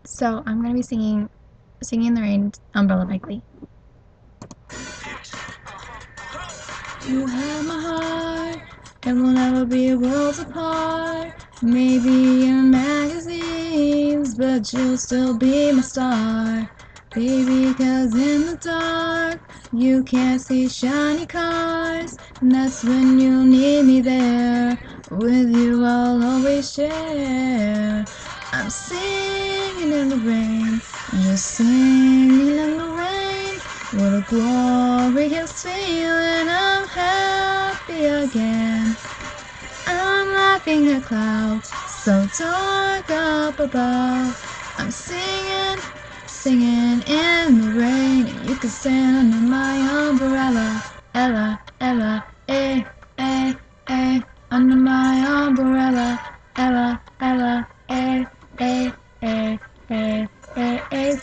So I'm gonna be singing in the Rain, Umbrella by Glee. You have my heart, and we'll never be worlds apart. Maybe in magazines, but you'll still be my star. Baby, 'cause in the dark, you can't see shiny cars. And that's when you need me there. With you, I'll always share. I'm singing in the rain, just singing in the rain. What a glorious feeling, I'm happy again. I'm laughing at clouds so dark up above. I'm singing, singing in the rain. And you can stand under my umbrella. Ella, Ella, under my umbrella. Ella, Ella,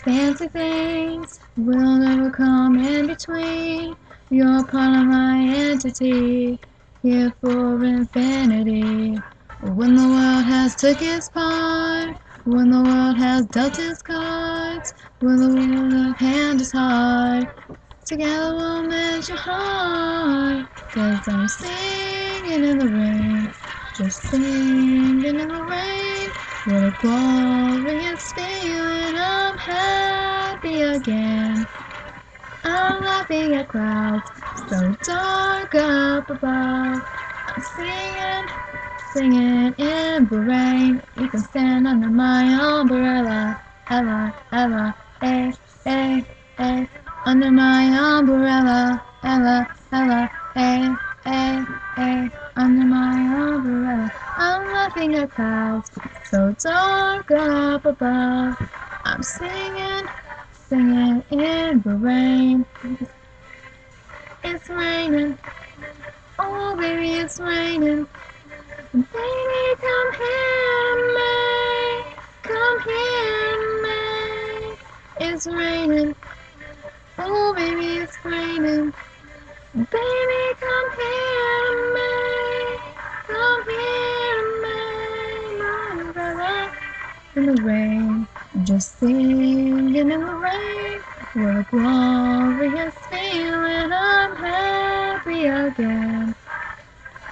fancy things will never come in between. You're part of my entity, here for infinity. When the world has took its part, when the world has dealt its cards, when the world of hand is hard, together we'll mend your heart. 'Cause I'm singing in the rain, just singing in the rain. What a glorious feeling, I'm happy again. I'm laughing at clouds so dark up above. I'm singing, singing in the rain. You can stand under my umbrella. Ella, Ella, under my umbrella. Ella, Ella, under my umbrella. I'm laughing at clouds so dark up above. I'm singing, singing in the rain. It's raining, oh baby, it's raining. Baby, come here to me, come here to me. It's raining, oh baby, it's raining. Baby, come here to me, come here to me. My umbrella in the rain, just singing in the rain. What a glorious feeling, I'm happy again.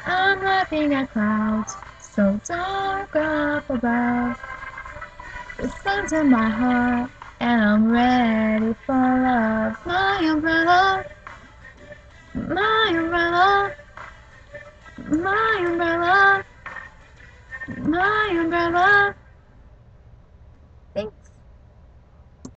I'm laughing at clouds so dark up above. The sun's in my heart, and I'm ready for love. My umbrella, my umbrella, my umbrella, my umbrella.